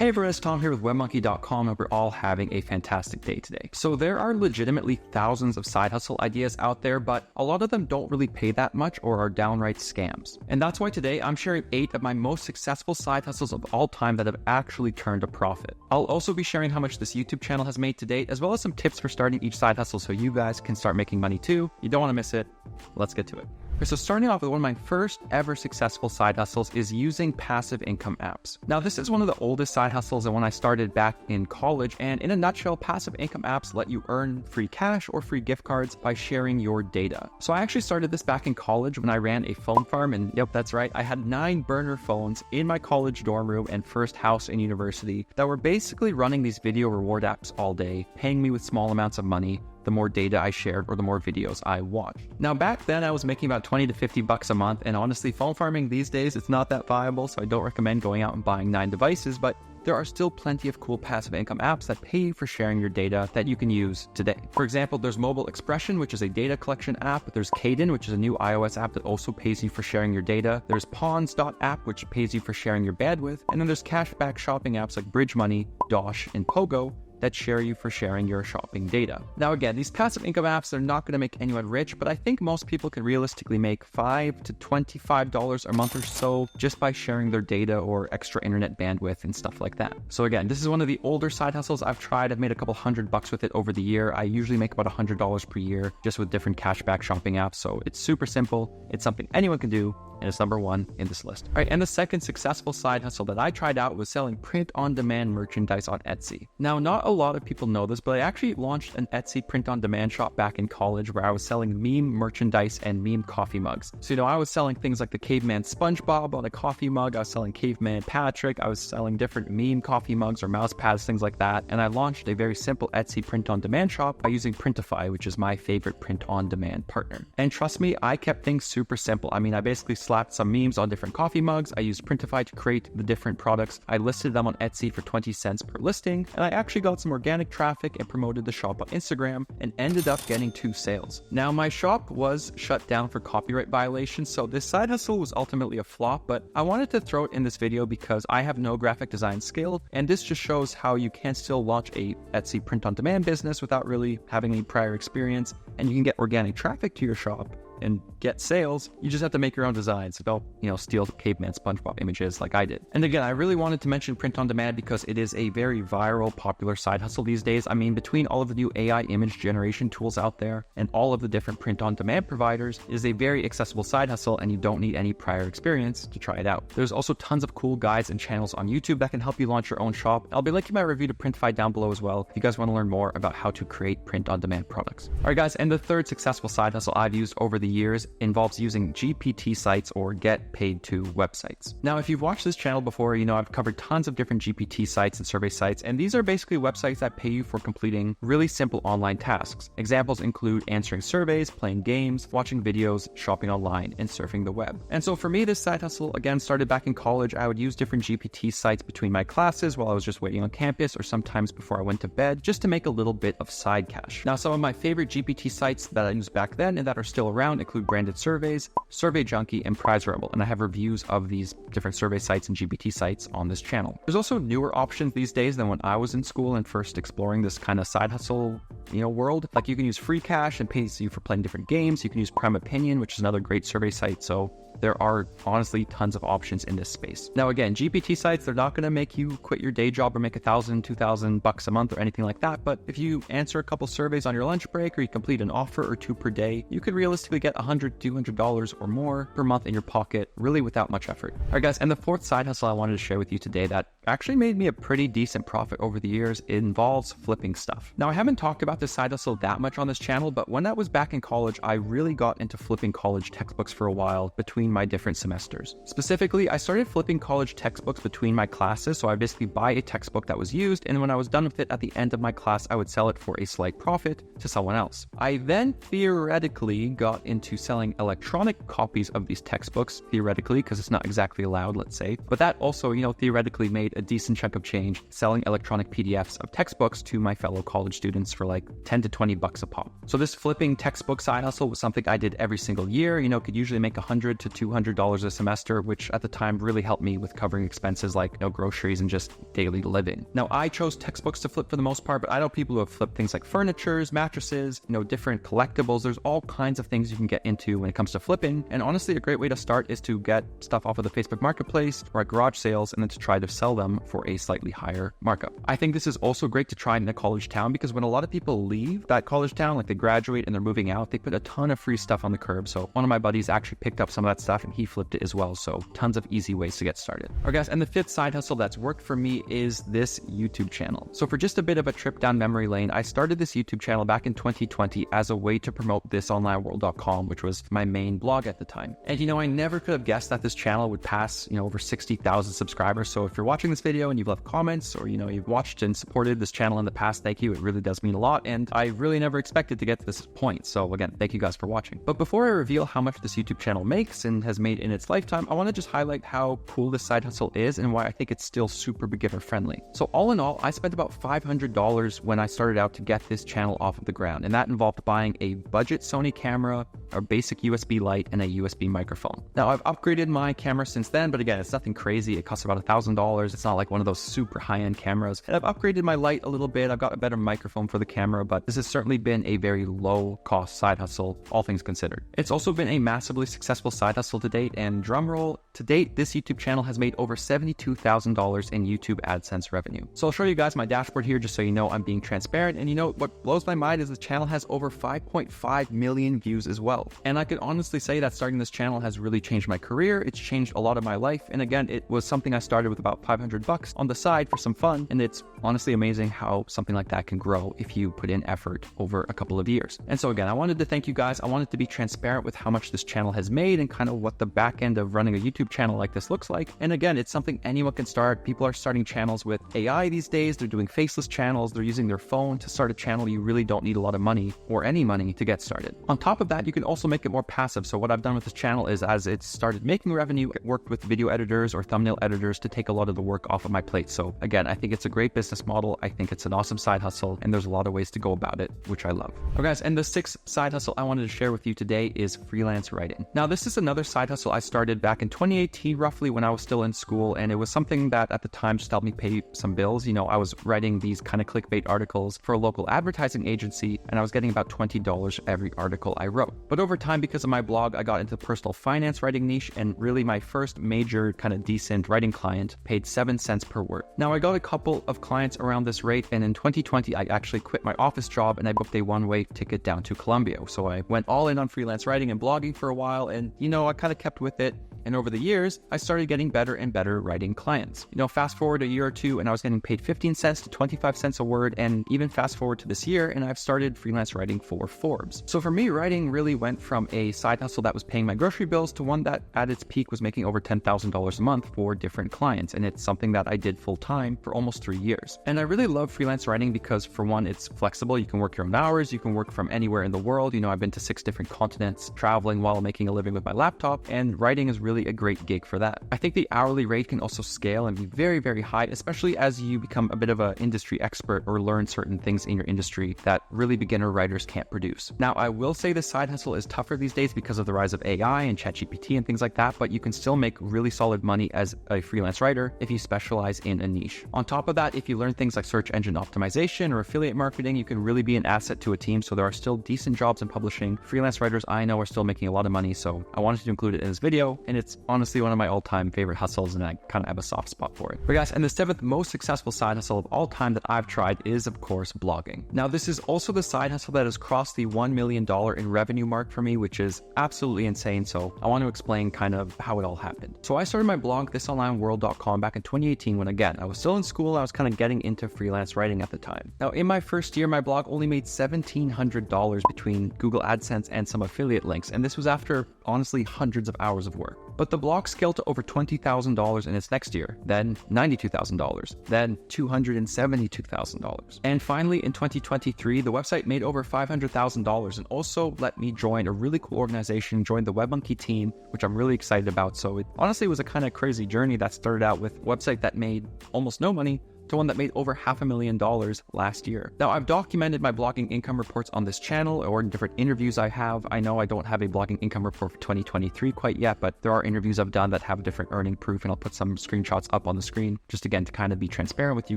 Hey everyone, it's Tom here with WebMonkey.com, and we're all having a fantastic day today. So there are legitimately thousands of side hustle ideas out there, but a lot of them don't really pay that much or are downright scams. And that's why today I'm sharing 8 of my most successful side hustles of all time that have actually turned a profit. I'll also be sharing how much this YouTube channel has made to date, as well as some tips for starting each side hustle so you guys can start making money too. You don't want to miss it. Let's get to it. Okay, so starting off with one of my first ever successful side hustles is using passive income apps. Now, this is one of the oldest side hustles and when I started back in college, and in a nutshell, passive income apps let you earn free cash or free gift cards by sharing your data. So I actually started this back in college when I ran a phone farm, and yep, that's right, I had 9 burner phones in my college dorm room and first house in university that were basically running these video reward apps all day, paying me with small amounts of money the more data I shared or the more videos I watched. Now back then I was making about 20 to 50 bucks a month, and honestly phone farming these days it's not that viable, so I don't recommend going out and buying 9 devices, but there are still plenty of cool passive income apps that pay you for sharing your data that you can use today. For example, there's Mobile Expression, which is a data collection app. There's Kaden, which is a new iOS app that also pays you for sharing your data. There's Pawns.app, which pays you for sharing your bandwidth. And then there's cashback shopping apps like Bridge Money, Dosh, and Pogo that share you for sharing your shopping data. Now again, these passive income apps are not going to make anyone rich, but I think most people can realistically make $5 to $25 a month or so just by sharing their data or extra internet bandwidth and stuff like that. So again, this is one of the older side hustles I've tried. I've made a couple $100 with it over the year. I usually make about $100 per year just with different cashback shopping apps. So it's super simple. It's something anyone can do, and it's number 1 in this list. All right, and the second successful side hustle that I tried out was selling print-on-demand merchandise on Etsy. Now, not a lot of people know this, but I actually launched an Etsy print-on-demand shop back in college where I was selling meme merchandise and meme coffee mugs. So, I was selling things like the Caveman SpongeBob on a coffee mug, I was selling Caveman Patrick, I was selling different meme coffee mugs or mouse pads, things like that, and I launched a very simple Etsy print-on-demand shop by using Printify, which is my favorite print-on-demand partner. And trust me, I kept things super simple. I mean, I basically slapped some memes on different coffee mugs. I used Printify to create the different products. I listed them on Etsy for 20 cents per listing, and I actually got some organic traffic and promoted the shop on Instagram and ended up getting 2 sales. Now, my shop was shut down for copyright violations, so this side hustle was ultimately a flop, but I wanted to throw it in this video because I have no graphic design skill, and this just shows how you can still launch a Etsy print-on-demand business without really having any prior experience, and you can get organic traffic to your shop and get sales. You just have to make your own designs. So don't, steal Caveman SpongeBob images like I did. And again, I really wanted to mention print on demand because it is a very viral, popular side hustle these days. I mean, between all of the new AI image generation tools out there and all of the different print on demand providers, it is a very accessible side hustle and you don't need any prior experience to try it out. There's also tons of cool guides and channels on YouTube that can help you launch your own shop. I'll be linking my review to Printify down below as well if you guys want to learn more about how to create print on demand products. All right, guys, and the third successful side hustle I've used over the years involves using GPT sites or get paid to websites. Now, if you've watched this channel before, I've covered tons of different GPT sites and survey sites, and these are basically websites that pay you for completing really simple online tasks. Examples include answering surveys, playing games, watching videos, shopping online, and surfing the web. And so for me, this side hustle, again, started back in college. I would use different GPT sites between my classes while I was just waiting on campus or sometimes before I went to bed just to make a little bit of side cash. Now, some of my favorite GPT sites that I used back then and that are still around include Branded Surveys, Survey Junkie, and Prize Rebel, and I have reviews of these different survey sites and GPT sites on this channel. There's also newer options these days than when I was in school and first exploring this kind of side hustle, world. Like you can use Free Cash and pays you for playing different games. You can use Prime Opinion, which is another great survey site. So there are honestly tons of options in this space. Now, again, GPT sites, they're not going to make you quit your day job or make $1,000, $2,000 a month or anything like that. But if you answer a couple surveys on your lunch break or you complete an offer or 2 per day, you could realistically get $100, $200 or more per month in your pocket, really without much effort. All right, guys, and the fourth side hustle I wanted to share with you today that actually made me a pretty decent profit over the years involves flipping stuff. Now, I haven't talked about this side hustle that much on this channel, but when I was back in college, I really got into flipping college textbooks for a while between my different semesters. Specifically, I started flipping college textbooks between my classes, so I basically buy a textbook that was used, and when I was done with it at the end of my class, I would sell it for a slight profit to someone else. I then theoretically got into selling electronic copies of these textbooks, theoretically, because it's not exactly allowed, let's say. But that also, theoretically made a decent chunk of change selling electronic PDFs of textbooks to my fellow college students for like 10 to 20 bucks a pop. So this flipping textbook side hustle was something I did every single year, could usually make $100 to $200 a semester, which at the time really helped me with covering expenses like groceries and just daily living. Now, I chose textbooks to flip for the most part, but I know people who have flipped things like furnitures, mattresses, different collectibles. There's all kinds of things you can get into when it comes to flipping. And honestly, a great way to start is to get stuff off of the Facebook Marketplace or at garage sales and then to try to sell them for a slightly higher markup. I think this is also great to try in a college town because when a lot of people leave that college town, like they graduate and they're moving out, they put a ton of free stuff on the curb. So one of my buddies actually picked up some of that stuff and he flipped it as well. So tons of easy ways to get started. All right, guys, and the fifth side hustle that's worked for me is this YouTube channel. So for just a bit of a trip down memory lane, I started this YouTube channel back in 2020 as a way to promote thisonlineworld.com, which was my main blog at the time. And I never could have guessed that this channel would pass, over 60,000 subscribers. So if you're watching this video and you've left comments or, you've watched and supported this channel in the past, thank you. It really does mean a lot. And I really never expected to get to this point. So again, thank you guys for watching. But before I reveal how much this YouTube channel makes and has made in its lifetime, I want to just highlight how cool this side hustle is and why I think it's still super beginner friendly. So all in all, I spent about $500 when I started out to get this channel off of the ground. And that involved buying a budget Sony camera, a basic USB light, and a USB microphone. Now I've upgraded my camera since then, but again, it's nothing crazy. It costs about $1,000. It's not like one of those super high-end cameras. And I've upgraded my light a little bit. I've got a better microphone for the camera, but this has certainly been a very low cost side hustle, all things considered. It's also been a massively successful side hustle to date, and drumroll, to date, this YouTube channel has made over $72,000 in YouTube AdSense revenue. So I'll show you guys my dashboard here just so you know I'm being transparent. And what blows my mind is the channel has over 5.5 million views as well. And I could honestly say that starting this channel has really changed my career. It's changed a lot of my life. And again, it was something I started with about 500 bucks on the side for some fun. And it's honestly amazing how something like that can grow if you put in effort over a couple of years. And so again, I wanted to thank you guys. I wanted to be transparent with how much this channel has made and kind of what the back end of running a YouTube channel like this looks like. And again, it's something anyone can start. People are starting channels with AI these days. They're doing faceless channels. They're using their phone to start a channel. You really don't need a lot of money or any money to get started. On top of that, you can also make it more passive. So what I've done with this channel is as it started making revenue, I worked with video editors or thumbnail editors to take a lot of the work off of my plate. So again, I think it's a great business model. I think it's an awesome side hustle and there's a lot of ways to go about it, which I love. Okay, guys, and the sixth side hustle I wanted to share with you today is freelance writing. Now, this is another side hustle I started back in 2018, roughly when I was still in school. And it was something that at the time just helped me pay some bills. I was writing these kind of clickbait articles for a local advertising agency and I was getting about $20 every article I wrote. But over time, because of my blog, I got into the personal finance writing niche, and really my first major kind of decent writing client paid 7 cents per word. Now, I got a couple of clients around this rate, and in 2020, I actually quit my office job and I booked a one-way ticket down to Colombia. So I went all in on freelance writing and blogging for a while, and I kind of kept with it. And over the years, I started getting better and better writing clients. Fast forward a year or two and I was getting paid 15 cents to 25 cents a word, and even fast forward to this year and I've started freelance writing for Forbes. So for me, writing really went from a side hustle that was paying my grocery bills to one that at its peak was making over $10,000 a month for different clients. And it's something that I did full time for almost 3 years. And I really love freelance writing because for one, it's flexible. You can work your own hours. You can work from anywhere in the world. I've been to 6 different continents, traveling while making a living with my laptop, and writing is really a great gig for that. I think the hourly rate can also scale and be very, very high, especially as you become a bit of an industry expert or learn certain things in your industry that really beginner writers can't produce. Now, I will say the side hustle is tougher these days because of the rise of AI and ChatGPT and things like that, but you can still make really solid money as a freelance writer if you specialize in a niche. On top of that, if you learn things like search engine optimization or affiliate marketing, you can really be an asset to a team. So there are still decent jobs in publishing. Freelance writers I know are still making a lot of money, so I wanted to include it in this video, and it's honestly one of my all-time favorite hustles, and I kind of have a soft spot for it. But guys, and the 7th most successful side hustle of all time that I've tried is, of course, blogging. Now, this is also the side hustle that has crossed the $1 million in revenue mark for me, which is absolutely insane. So I want to explain kind of how it all happened. So I started my blog, thisonlineworld.com, back in 2018 when, again, I was still in school. I was kind of getting into freelance writing at the time. Now, in my first year, my blog only made $1,700 between Google AdSense and some affiliate links. And this was after, honestly, hundreds of hours of work. But the blog scaled to over $20,000 in its next year, then $92,000, then $272,000. And finally, in 2023, the website made over $500,000 and also let me join a really cool organization, join the WebMonkey team, which I'm really excited about. So it honestly was a kind of crazy journey that started out with a website that made almost no money to one that made over $500,000 last year. Now, I've documented my blogging income reports on this channel or in different interviews I have. I know I don't have a blogging income report for 2023 quite yet, but there are interviews I've done that have different earning proof, and I'll put some screenshots up on the screen just again to kind of be transparent with you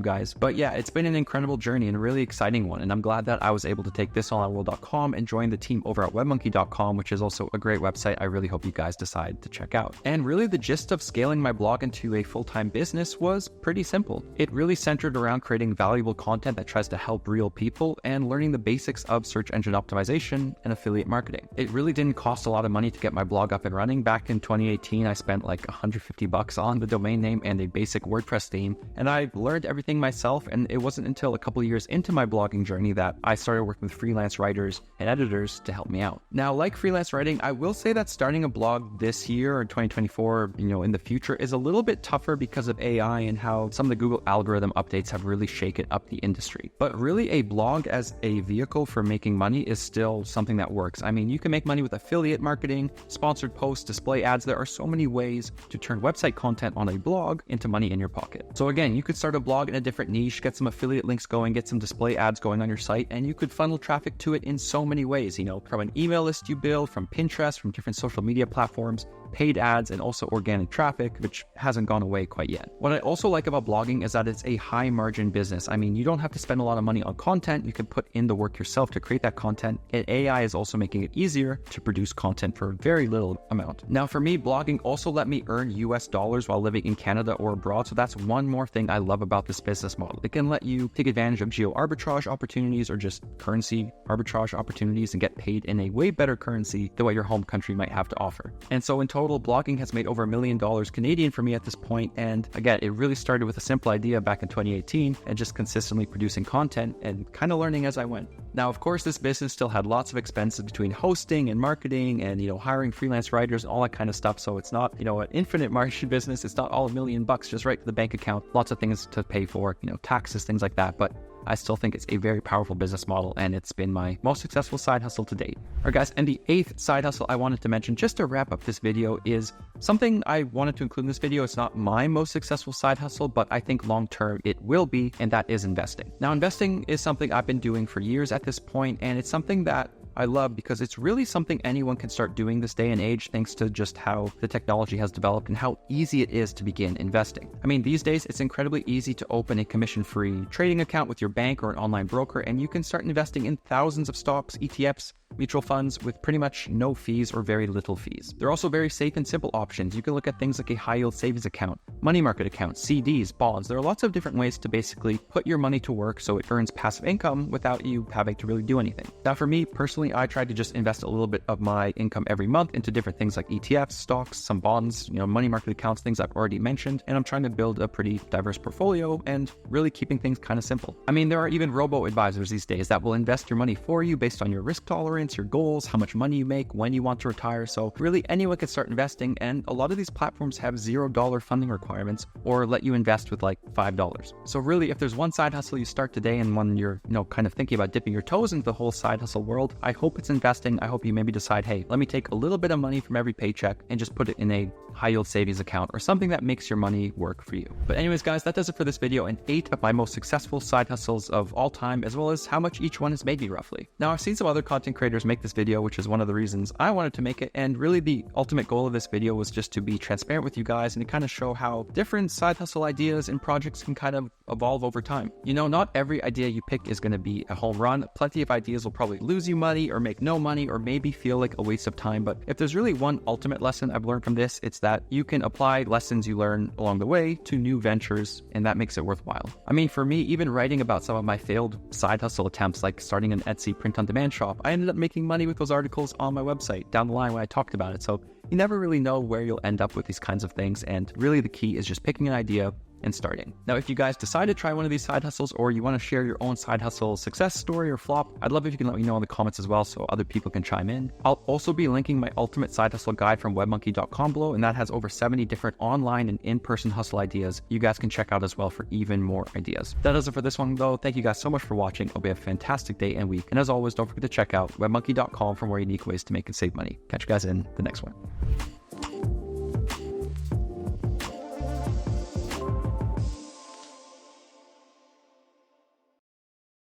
guys. But yeah, it's been an incredible journey and a really exciting one, and I'm glad that I was able to take thisonlineworld.com and join the team over at webmonkey.com, which is also a great website I really hope you guys decide to check out. And really the gist of scaling my blog into a full-time business was pretty simple. It really centered around creating valuable content that tries to help real people and learning the basics of search engine optimization and affiliate marketing. It really didn't cost a lot of money to get my blog up and running. Back in 2018, I spent like $150 on the domain name and a basic WordPress theme, and I learned everything myself. And it wasn't until a couple of years into my blogging journey that I started working with freelance writers and editors to help me out. Now, like freelance writing, I will say that starting a blog this year or 2024, in the future is a little bit tougher because of AI and how some of the Google algorithm updates have really shaken up the industry. But really, a blog as a vehicle for making money is still something that works. I mean, you can make money with affiliate marketing, sponsored posts, display ads. There are so many ways to turn website content on a blog into money in your pocket. So again, you could start a blog in a different niche, get some affiliate links going, get some display ads going on your site, and you could funnel traffic to it in so many ways, from an email list you build, from Pinterest, from different social media platforms, paid ads, and also organic traffic, which hasn't gone away quite yet. What I also like about blogging is that it's a high margin business. I mean, you don't have to spend a lot of money on content. You can put in the work yourself to create that content, and AI is also making it easier to produce content for a very little amount. Now, for me, blogging also let me earn US dollars while living in Canada or abroad. So that's one more thing I love about this business model. It can let you take advantage of geo arbitrage opportunities or just currency arbitrage opportunities and get paid in a way better currency than what your home country might have to offer. And so in total, blogging has made over $1 million Canadian for me at this point. And again, it really started with a simple idea back in 2018 and just consistently producing content and kind of learning as I went. Now, of course, this business still had lots of expenses between hosting and marketing and, hiring freelance writers and all that kind of stuff. So it's not, an infinite margin business. It's not all $1 million just right to the bank account. Lots of things to pay for, taxes, things like that. But I still think it's a very powerful business model, and it's been my most successful side hustle to date. All right, guys, and the 8th side hustle I wanted to mention just to wrap up this video is something I wanted to include in this video. It's not my most successful side hustle, but I think long-term it will be, and that is investing. Now, investing is something I've been doing for years at this point, and it's something that I love because it's really something anyone can start doing this day and age, thanks to just how the technology has developed and how easy it is to begin investing. I mean, these days it's incredibly easy to open a commission-free trading account with your bank or an online broker, and you can start investing in thousands of stocks, ETFs, mutual funds with pretty much no fees or very little fees. They're also very safe and simple options. You can look at things like a high-yield savings account, money market account, CDs, bonds. There are lots of different ways to basically put your money to work so it earns passive income without you having to really do anything. Now, for me personally, I try to just invest a little bit of my income every month into different things like ETFs, stocks, some bonds, money market accounts, things I've already mentioned, and I'm trying to build a pretty diverse portfolio and really keeping things kind of simple. I mean, there are even robo-advisors these days that will invest your money for you based on your risk tolerance, your goals, how much money you make, when you want to retire. So really anyone can start investing, and a lot of these platforms have $0 funding requirements or let you invest with like $5. So really, if there's one side hustle you start today and one you're kind of thinking about dipping your toes into the whole side hustle world, I hope it's investing. I hope you maybe decide, hey, let me take a little bit of money from every paycheck and just put it in a high yield savings account or something that makes your money work for you. But anyways, guys, that does it for this video and 8 of my most successful side hustles of all time, as well as how much each one has made me roughly. Now, I've seen some other content creators make this video, which is one of the reasons I wanted to make it. And really the ultimate goal of this video was just to be transparent with you guys and to kind of show how different side hustle ideas and projects can kind of evolve over time. Not every idea you pick is going to be a home run. Plenty of ideas will probably lose you money or make no money or maybe feel like a waste of time. But if there's really one ultimate lesson I've learned from this, it's that you can apply lessons you learn along the way to new ventures, and that makes it worthwhile. I mean, for me, even writing about some of my failed side hustle attempts, like starting an Etsy print-on-demand shop, I ended up making money with those articles on my website down the line when I talked about it. So you never really know where you'll end up with these kinds of things, and really the key is just picking an idea, and starting. Now, if you guys decide to try one of these side hustles or you want to share your own side hustle success story or flop, I'd love if you can let me know in the comments as well so other people can chime in. I'll also be linking my ultimate side hustle guide from webmonkey.com below, and that has over 70 different online and in-person hustle ideas you guys can check out as well for even more ideas. That does it for this one though. Thank you guys so much for watching. Hope you have a fantastic day and week. And as always, don't forget to check out webmonkey.com for more unique ways to make and save money. Catch you guys in the next one.